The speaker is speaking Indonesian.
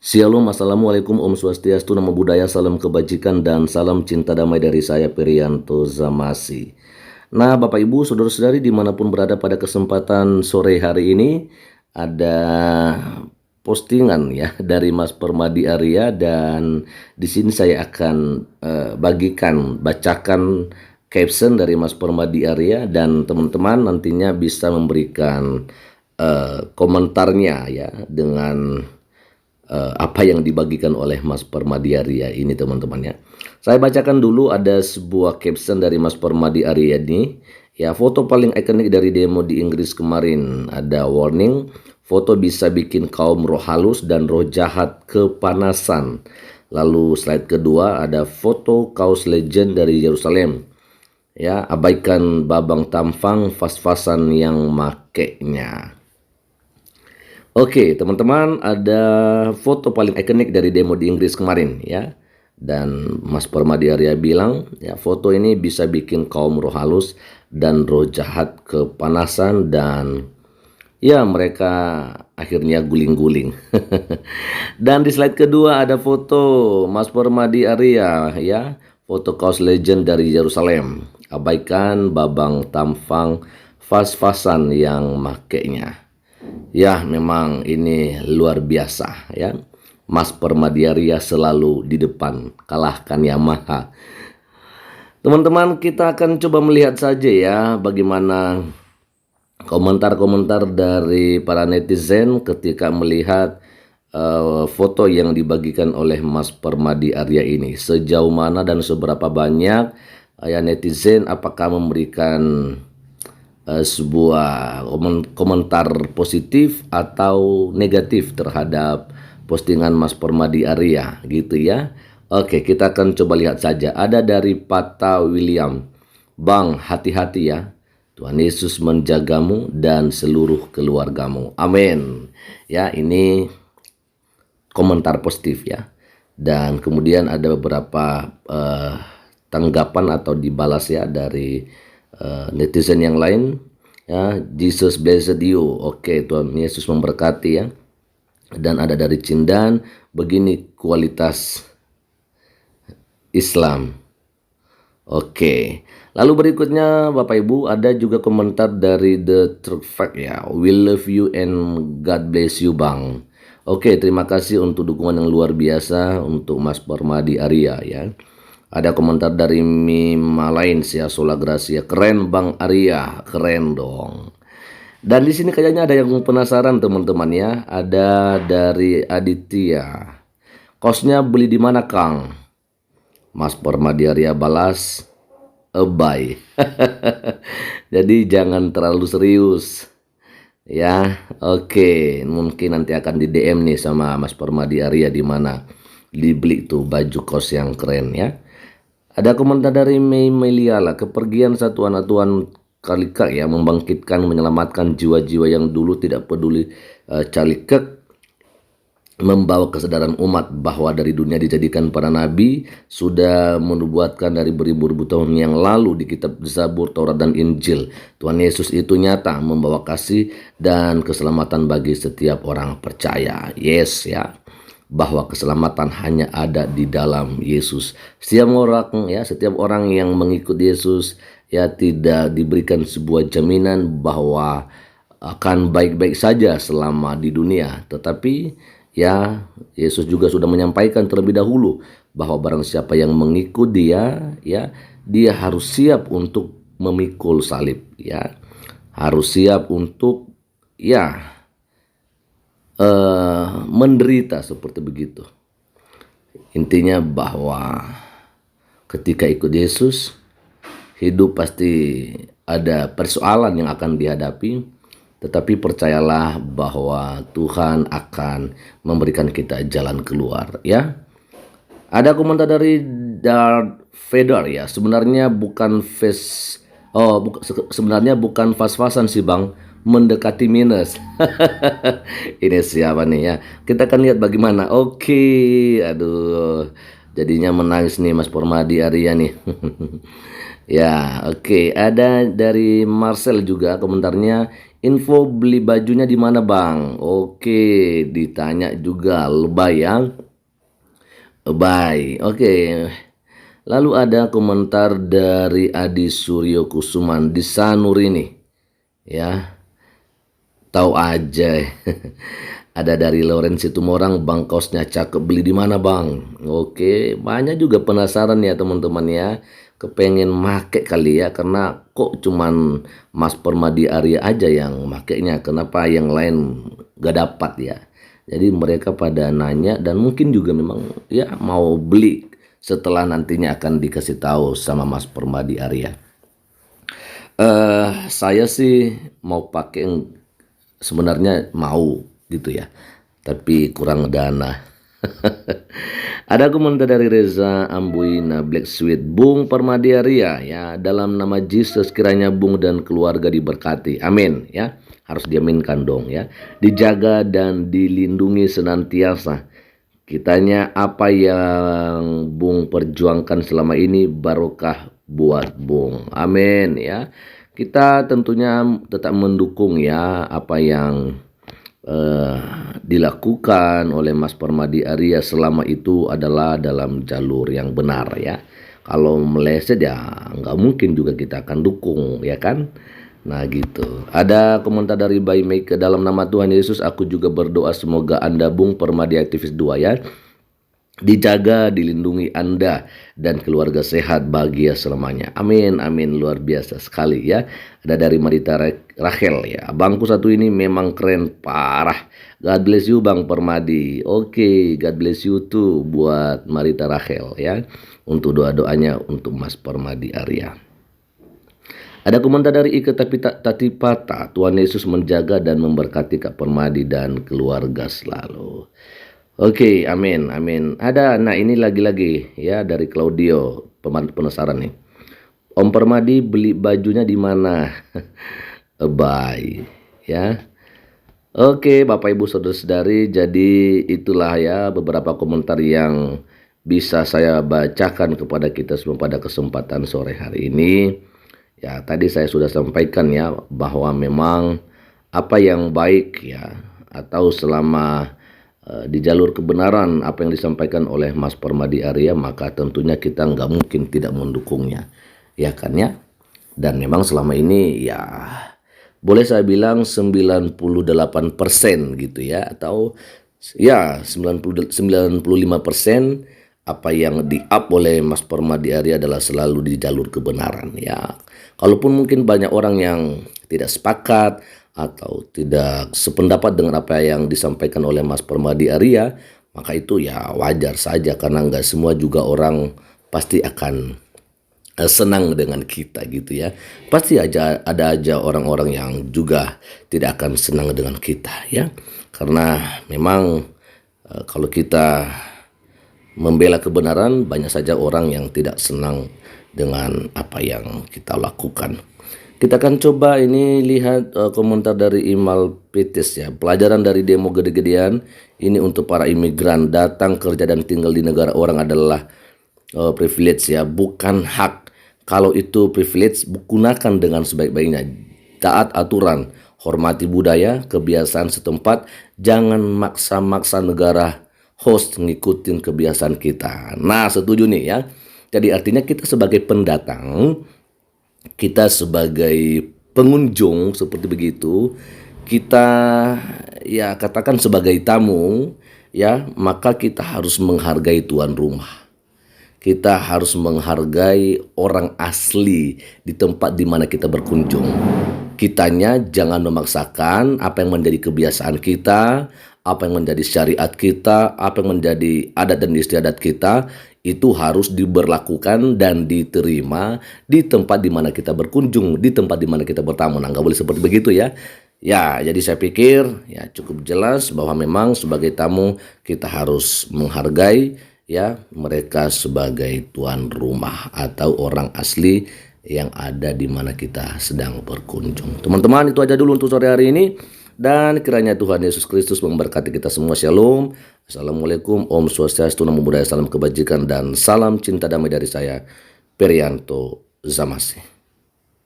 Shalom, Assalamualaikum, Om Swastiastu, Namo Buddhaya, salam kebajikan dan salam cinta damai dari saya Perianto Zamasi. Nah, Bapak Ibu, Saudara-saudari dimanapun berada pada kesempatan sore hari ini, ada postingan ya dari Mas Permadi Arya, dan di sini saya akan bacakan caption dari Mas Permadi Arya, dan teman-teman nantinya bisa memberikan komentarnya ya dengan apa yang dibagikan oleh Mas Permadi Arya ini, teman-teman ya. Saya bacakan dulu, ada sebuah caption dari Mas Permadi Arya ini. Ya, foto paling ikonik dari demo di Inggris kemarin. Ada warning, foto bisa bikin kaum roh halus dan roh jahat kepanasan. Lalu slide kedua ada foto kaos legend dari Yerusalem. Ya, abaikan babang tampang fas-fasan yang makainya. Oke, teman-teman, ada foto paling ikonik dari demo di Inggris kemarin ya. Dan Mas Permadi Arya bilang, ya, foto ini bisa bikin kaum roh halus dan roh jahat kepanasan, dan ya mereka akhirnya guling-guling. Dan di slide kedua ada foto Mas Permadi Arya ya, foto kaos legend dari Yerusalem. Abaikan babang tampang fas-fasan yang makainya. Ya, memang ini luar biasa ya. Mas Permadi Arya selalu di depan, kalahkan Yamaha. Teman-teman, kita akan coba melihat saja ya bagaimana komentar-komentar dari para netizen ketika melihat foto yang dibagikan oleh Mas Permadi Arya ini. Sejauh mana dan seberapa banyak ya netizen apakah memberikan sebuah komentar positif atau negatif terhadap postingan Mas Permadi Arya gitu ya. Oke, kita akan coba lihat saja. Ada dari Pata William. Bang, hati-hati ya. Tuhan Yesus menjagamu dan seluruh keluargamu. Amin. Ya, ini komentar positif ya. Dan kemudian ada beberapa tanggapan atau dibalas ya dari netizen yang lain ya. Jesus blessed you. Oke, Tuhan Yesus memberkati ya. Dan ada dari Cindan, begini kualitas Islam. Oke. Lalu berikutnya Bapak Ibu ada juga komentar dari The Truth Fact ya. We love you and God bless you, Bang. Oke, terima kasih untuk dukungan yang luar biasa untuk Mas Permadi Arya ya. Ada komentar dari Mima lain ya, Sola Gracia, keren Bang Arya, keren dong. Dan di sini kayaknya ada yang penasaran teman-teman ya. Ada dari Aditya, kosnya beli di mana Kang? Mas Permadi Arya balas, ebay. Jadi jangan terlalu serius ya. Oke, mungkin nanti akan di DM nih sama Mas Permadi Arya di mana dibeli tuh baju kos yang keren ya. Ada komentar dari Mei Meliala, kepergian satuan atuan Kalikak ya membangkitkan menyelamatkan jiwa-jiwa yang dulu tidak peduli Calikek, membawa kesadaran umat bahwa dari dunia dijadikan para nabi, sudah menubuatkan dari beribu-ribu tahun yang lalu di kitab Zabur, Taurat dan Injil. Tuhan Yesus itu nyata membawa kasih dan keselamatan bagi setiap orang percaya. Yes ya, bahwa keselamatan hanya ada di dalam Yesus. Setiap orang yang mengikut Yesus ya tidak diberikan sebuah jaminan bahwa akan baik-baik saja selama di dunia, tetapi ya Yesus juga sudah menyampaikan terlebih dahulu bahwa barang siapa yang mengikut dia ya, dia harus siap untuk memikul salib ya. Harus siap untuk ya menderita seperti begitu. Intinya bahwa ketika ikut Yesus, hidup pasti ada persoalan yang akan dihadapi, tetapi percayalah bahwa Tuhan akan memberikan kita jalan keluar ya. Ada komentar dari Darth Vader ya, sebenarnya bukan fas-fasan sih Bang, mendekati minus. Ini siapa nih ya? Kita akan lihat bagaimana. Oke, aduh, jadinya menangis nih Mas Permadi Arya nih. Ya, oke. Ada dari Marcel juga komentarnya, info beli bajunya di mana Bang? Oke, ditanya juga lebay ya. Lebay. Oke. Lalu ada komentar dari Adi Suryo Kusuman di Sanuri nih. Ya, tahu aja. Ada dari Lorenzi Tumorang, Bang kaosnya cakep, beli di mana Bang? Oke, banyak juga penasaran ya teman-teman ya. Kepengen make kali ya, karena kok cuman Mas Permadi Arya aja yang makainya, kenapa yang lain gak dapat ya. Jadi mereka pada nanya dan mungkin juga memang ya mau beli setelah nantinya akan dikasih tahu sama Mas Permadi Arya. Saya sih mau pakai yang sebenarnya mau gitu ya, tapi kurang dana. Ada komentar dari Reza Ambuina Black Sweet, Bung Permadi Arya ya, dalam nama Yesus kiranya Bung dan keluarga diberkati, amin ya, harus diaminkan dong ya, dijaga dan dilindungi senantiasa. Kitanya apa yang Bung perjuangkan selama ini barokah buat Bung, amin ya. Kita tentunya tetap mendukung ya apa yang dilakukan oleh Mas Permadi Arya selama itu adalah dalam jalur yang benar ya. Kalau meleset ya nggak mungkin juga kita akan dukung ya kan. Nah gitu. Ada komentar dari Bayi Make, dalam nama Tuhan Yesus aku juga berdoa semoga Anda Bung Permadi aktivis 2 ya, dijaga, dilindungi Anda dan keluarga sehat, bahagia selamanya. Amin, amin, luar biasa sekali ya. Ada dari Marita Rachel ya. Abangku satu ini memang keren parah. God bless you Bang Permadi. Oke, God bless you too buat Marita Rachel ya. Untuk doa-doanya untuk Mas Permadi Arya. Ada komentar dari Ike Tatipata, Tuhan Yesus menjaga dan memberkati Kak Permadi dan keluarga selalu. Oke, amin, amin. Nah ini lagi-lagi ya dari Claudio, penasaran nih. Om Permadi beli bajunya di mana? Bye, ya. Oke, Bapak Ibu Saudara-saudari, jadi itulah ya beberapa komentar yang bisa saya bacakan kepada kita semua pada kesempatan sore hari ini. Ya, tadi saya sudah sampaikan ya bahwa memang apa yang baik ya atau selama di jalur kebenaran apa yang disampaikan oleh Mas Permadi Arya, maka tentunya kita nggak mungkin tidak mendukungnya, ya kan ya. Dan memang selama ini ya boleh saya bilang 98% gitu ya, atau ya 95% apa yang di-up oleh Mas Permadi Arya adalah selalu di jalur kebenaran ya. Kalaupun mungkin banyak orang yang tidak sepakat atau tidak sependapat dengan apa yang disampaikan oleh Mas Permadi Arya, maka itu ya wajar saja karena nggak semua juga orang pasti akan senang dengan kita gitu ya. Pasti ada aja orang-orang yang juga tidak akan senang dengan kita ya. Karena memang kalau kita membela kebenaran, banyak saja orang yang tidak senang dengan apa yang kita lakukan. Kita akan coba ini lihat komentar dari Imal Pitis ya. Pelajaran dari demo gede-gedean ini untuk para imigran, datang kerja dan tinggal di negara orang adalah privilege ya, bukan hak. Kalau itu privilege, gunakan dengan sebaik-baiknya. Taat aturan, hormati budaya, kebiasaan setempat, jangan maksa-maksa negara host ngikutin kebiasaan kita. Nah, setuju nih ya. Jadi artinya kita sebagai pendatang, kita sebagai pengunjung seperti begitu, kita ya katakan sebagai tamu ya, maka kita harus menghargai tuan rumah. Kita harus menghargai orang asli di tempat di mana kita berkunjung. Kitanya jangan memaksakan apa yang menjadi kebiasaan kita, apa yang menjadi syariat kita, apa yang menjadi adat dan istiadat kita, itu harus diberlakukan dan diterima di tempat di mana kita berkunjung, di tempat di mana kita bertamu. Nah, nggak boleh seperti begitu ya. Ya, jadi saya pikir ya cukup jelas bahwa memang sebagai tamu kita harus menghargai ya mereka sebagai tuan rumah atau orang asli yang ada di mana kita sedang berkunjung. Teman-teman, itu aja dulu untuk sore hari ini. Dan kiranya Tuhan Yesus Kristus memberkati kita semua. Shalom. Assalamualaikum. Om Swastiastu, Namo Buddhaya, salam kebajikan dan salam cinta damai dari saya, Perianto zamasih.